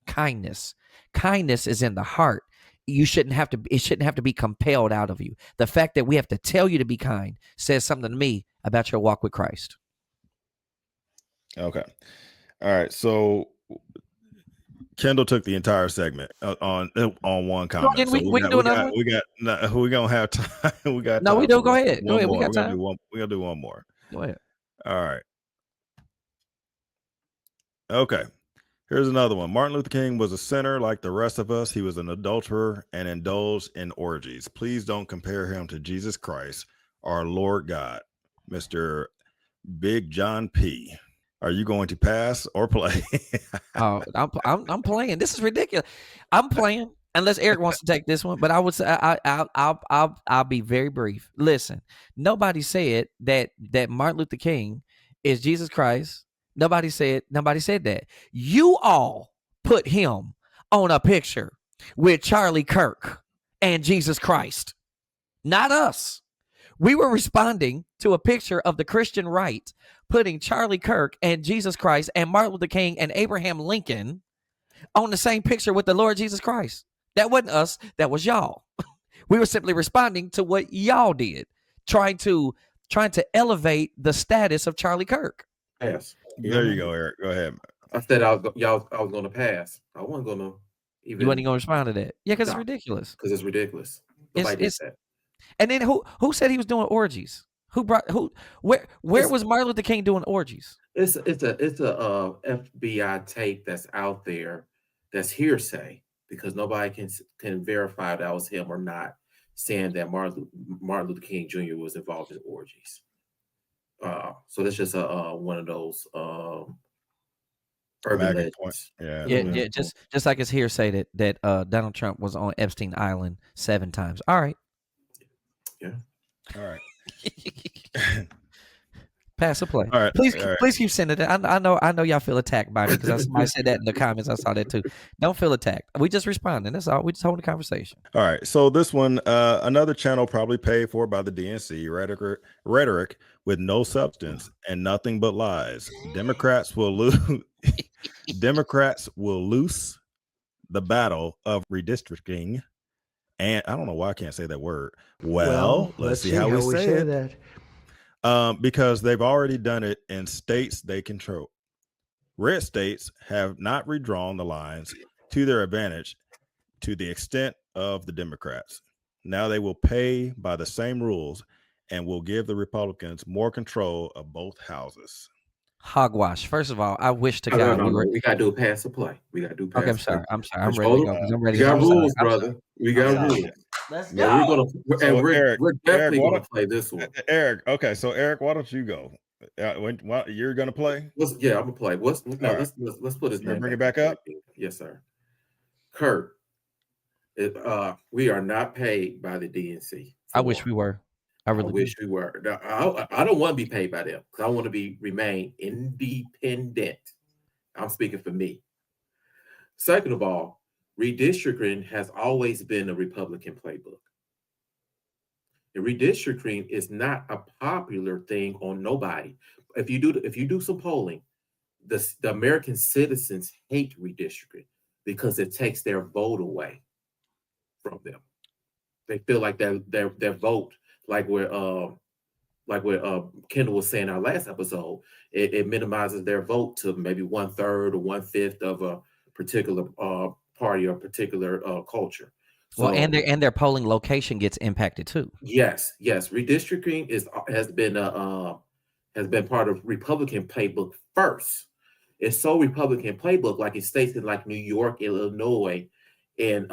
kindness. Kindness is in the heart. It shouldn't have to be compelled out of you. The fact that we have to tell you to be kind says something to me about your walk with Christ. Okay. All right. So Kendall took the entire segment on one comment. We can do another one. We gonna have time. We got no. time We don't. Go ahead. Go ahead. We got time. We're gonna do one more. Go ahead. All right. Okay. Here's another one. Martin Luther King was a sinner like the rest of us. He was an adulterer and indulged in orgies. Please don't compare him to Jesus Christ, our Lord God. Mr. Big John P. Are you going to pass or play? Oh, I'm playing. This is ridiculous. I'm playing unless Eric wants to take this one. But I would say I'll be very brief. Listen, nobody said that Martin Luther King is Jesus Christ. Nobody said that. You all put him on a picture with Charlie Kirk and Jesus Christ, not us. We were responding to a picture of the Christian right putting Charlie Kirk and Jesus Christ and Martin Luther King and Abraham Lincoln on the same picture with the Lord Jesus Christ. That wasn't us. That was y'all. We were simply responding to what y'all did, trying to elevate the status of Charlie Kirk. Yes. There you go, Eric. Go ahead. I said I was going to pass. I wasn't going to even. You wasn't going to respond to that? Yeah, because it's ridiculous. Because it's ridiculous. Nobody did that. And then who said he was doing orgies? Where was Martin Luther King doing orgies? It's a FBI tape that's out there that's hearsay because nobody can verify that was him or not, saying that Martin Luther King Jr. was involved in orgies. So that's just one of those urban legends. Yeah. Just like it's hearsay that Donald Trump was on Epstein Island 7 times. All right. Yeah. All right. Pass or play. All right. Please keep sending it. I know y'all feel attacked by me because somebody said that in the comments. I saw that too. Don't feel attacked. We just responding. That's all. We just holding a conversation. All right. So this one, another channel probably paid for by the DNC, rhetoric with no substance and nothing but lies. Democrats will lose. Democrats will lose the battle of redistricting. And I don't know why I can't say that word. Well, let's see how we say that. Because they've already done it in states they control. Red states have not redrawn the lines to their advantage to the extent of the Democrats. Now they will play by the same rules and will give the Republicans more control of both houses. Hogwash. First of all, I wish to God we got to do a pass or play. We got to do pass. Okay, I'm sorry. I'm ready to go. I'm ready. We got rules, brother. We got rules. Let's go. We're definitely going to play this one. Eric, okay, so Eric, why don't you go? You're gonna play? Yeah, I'm gonna play. Let's right. put his You gonna name bring back it back up. up? Yes, sir. Kurt, we are not paid by the DNC. I wish we were. I I really wish we were. Now, I don't want to be paid by them because I want to remain independent. I'm speaking for me. Second of all, redistricting has always been a Republican playbook. And redistricting is not a popular thing on nobody. If you do some polling, the American citizens hate redistricting because it takes their vote away from them. They feel like their vote, like what Kendall was saying in our last episode, it minimizes their vote to maybe 1/3 or 1/5 of a particular party or particular culture. well, So and their polling location gets impacted too. yes, redistricting has been part of Republican playbook first. It's so Republican playbook, like in states like New York, Illinois, and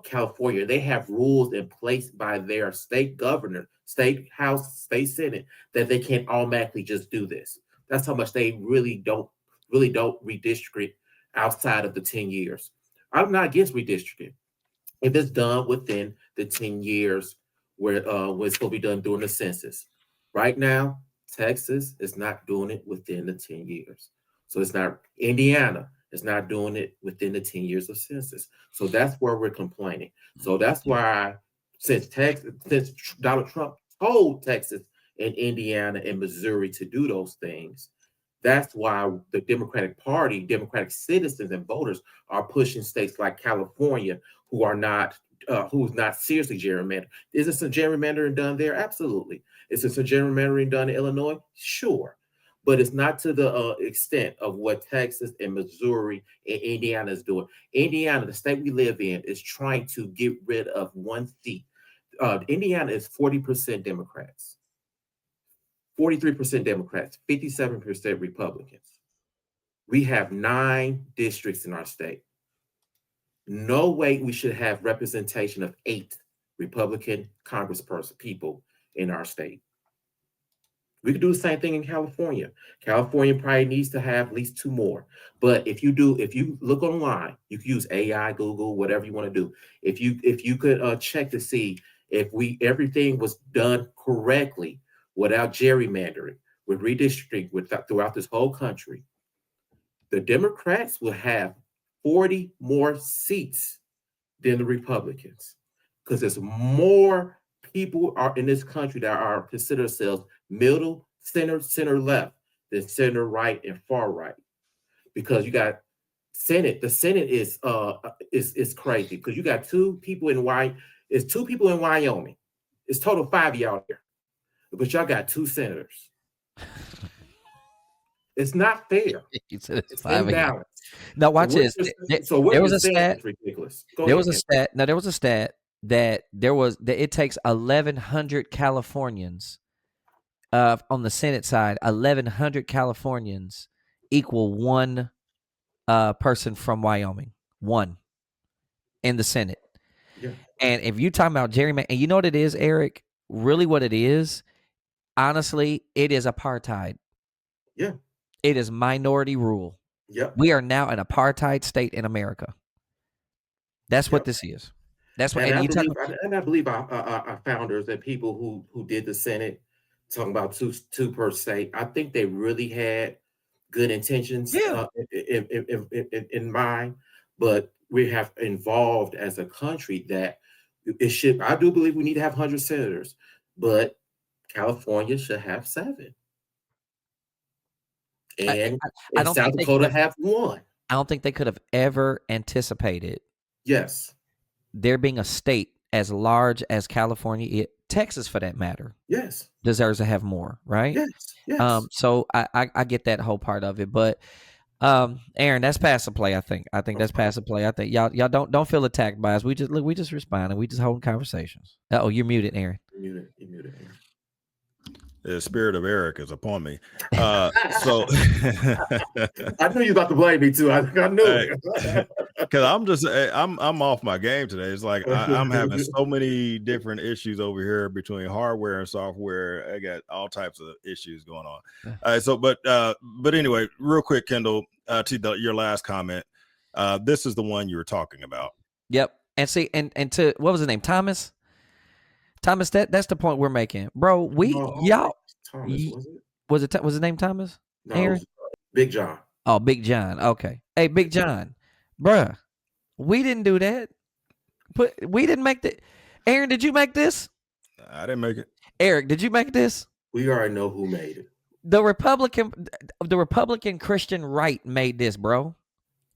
California, they have rules in place by their state governor, state house, state senate that they can't automatically just do this. That's how much they really don't redistrict outside of the 10 years. I'm not against redistricting if it's done within the 10 years where it's supposed to be done during the census. Right now, Texas is not doing it within the 10 years. So it's not Indiana is not doing it within the 10 years of census. So that's where we're complaining. So that's why since Donald Trump told Texas and Indiana and Missouri to do those things, that's why the Democratic Party, Democratic citizens and voters are pushing states like California who's not seriously gerrymandered. Is there some gerrymandering done there? Absolutely. Is there some gerrymandering done in Illinois? Sure. But it's not to the extent of what Texas and Missouri and Indiana is doing. Indiana, the state we live in, is trying to get rid of one seat. Indiana is 40% Democrats, 43% Democrats, 57% Republicans. We have 9 districts in our state. No way we should have representation of 8 Republican congressperson people in our state. We could do the same thing in California. California probably needs to have at least 2 more. But if you look online, you can use AI, Google, whatever you want to do. If you could check to see if everything was done correctly without gerrymandering, with redistricting, throughout this whole country, the Democrats will have 40 more seats than the Republicans, because there's more people are in this country that are consider themselves middle, center left, than center right and far right. Because you got Senate, the Senate is crazy because you got 2 people in Wyoming. It's 2 people in Wyoming. It's total 5 of y'all here, but y'all got 2 senators. It's not fair. It's 5 imbalanced. Now watch this. So what there was you're a saying stat. is ridiculous. There was a stat. Now there was a stat that it takes 1,100 Californians on the Senate side. 1,100 Californians equal 1 person from Wyoming. 1 in the Senate. Yeah. And if you're talking about gerrymandering, and you know what it is, Eric? Really, what it is? Honestly, it is apartheid. Yeah. It is minority rule. Yep. We are now an apartheid state in America. That's what this is. That's what. And I believe our founders and people who did the Senate, talking about two per state, I think they really had good intentions in mind, but we have involved as a country that it should. I do believe we need to have 100 senators, but California should have 7. And South Dakota have 1. I don't think they could have ever anticipated. Yes. There being a state as large as California, Texas for that matter. Yes. Deserves to have more, right? Yes. Yes. So I get that whole part of it, but Aaron, that's past the play. I think that's past the play. I think y'all don't feel attacked by us. We just respond and we just holding conversations. Oh, you're muted, Aaron. You're muted, Aaron. The spirit of Eric is upon me. So I knew you about to blame me too. I knew it. Because I'm off my game today. It's like I'm having so many different issues over here between hardware and software. I got all types of issues going on. But anyway, real quick, Kendall, to your last comment. This is the one you were talking about. Yep. And see, and to what was his name? Thomas, that's the point we're making, bro. Thomas, was his name Thomas? No, Aaron? Big John. Oh, Big John. Okay. Hey, Big John, bruh, we didn't do that. We didn't make that. Aaron, did you make this? I didn't make it. Eric, did you make this? We already know who made it. The Republican Christian right made this, bro.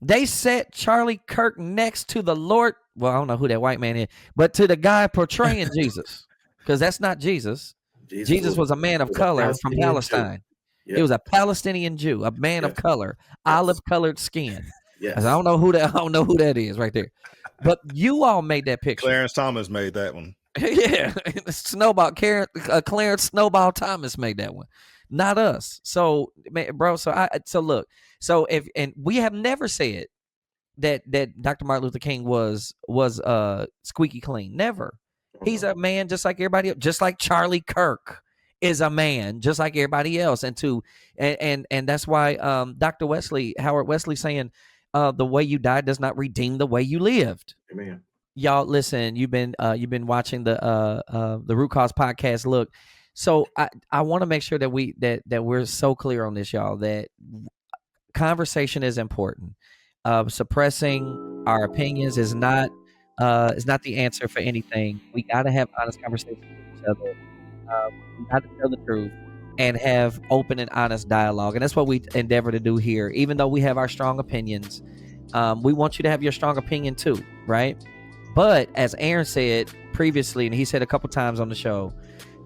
They set Charlie Kirk next to the Lord. Well, I don't know who that white man is, but to the guy portraying Jesus, because that's not Jesus. Jesus was a man of color from Palestine. Yep. He was a Palestinian Jew, a man of color, olive-colored skin. Yes. I don't know who that is right there. But you all made that picture. Clarence Thomas made that one. Yeah, Clarence Snowball Thomas made that one, not us. So, bro. So look. So we have never said that Dr. Martin Luther King was squeaky clean. Never. He's a man just like everybody else, just like Charlie Kirk is a man just like everybody else. And that's why Howard Wesley saying the way you died does not redeem the way you lived. Amen. Y'all listen, you've been watching the Root Cause podcast. Look, so I want to make sure that we're so clear on this, y'all, that conversation is important. Suppressing our opinions is not the answer for anything. We got to have honest conversations with each other. We got to tell the truth and have open and honest dialogue, and that's what we endeavor to do here. Even though we have our strong opinions, we want you to have your strong opinion too, right? But as Aaron said previously, and he said a couple times on the show,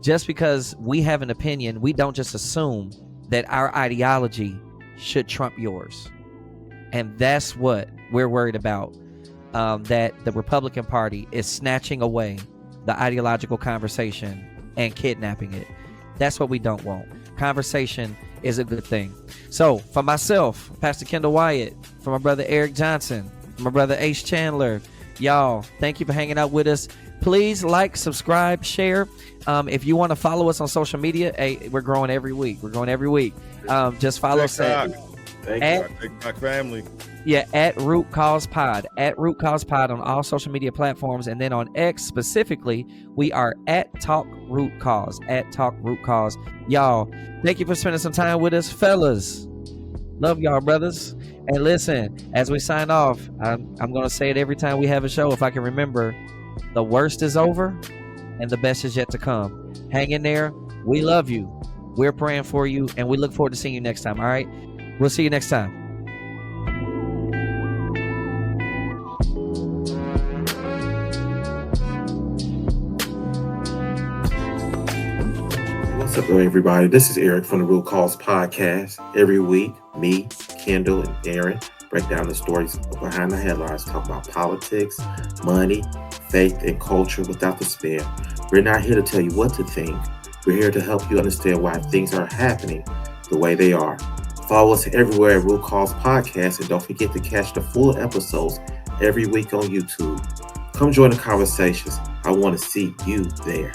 just because we have an opinion, we don't just assume that our ideology should trump yours. And that's what we're worried about, that the Republican Party is snatching away the ideological conversation and kidnapping it. That's what we don't want. Conversation is a good thing. So for myself, Pastor Kendall Wyatt, for my brother Eric Johnson, my brother Ace Chandler, y'all, thank you for hanging out with us. Please like, subscribe, share. If you want to follow us on social media, hey, we're growing every week. Just follow us at TikTok family. Yeah, at Root Cause Pod. At Root Cause Pod on all social media platforms. And then on X specifically, we are at Talk Root Cause. At Talk Root Cause. Y'all, thank you for spending some time with us, fellas. Love y'all, brothers. And listen, as we sign off, I'm going to say it every time we have a show, if I can remember. The worst is over and the best is yet to come. Hang in there. We love you. We're praying for you, and we look forward to seeing you next time. All right? We'll see you next time. What's up, everybody? This is Eric from the Root Cause Podcast. Every week, me, Kendall, and Aaron break down the stories behind the headlines, talk about politics, money, faith, and culture without the spin. We're not here to tell you what to think. We're here to help you understand why things are happening the way they are. Follow us everywhere at Root Cause Podcast, and don't forget to catch the full episodes every week on YouTube. Come join the conversations. I want to see you there.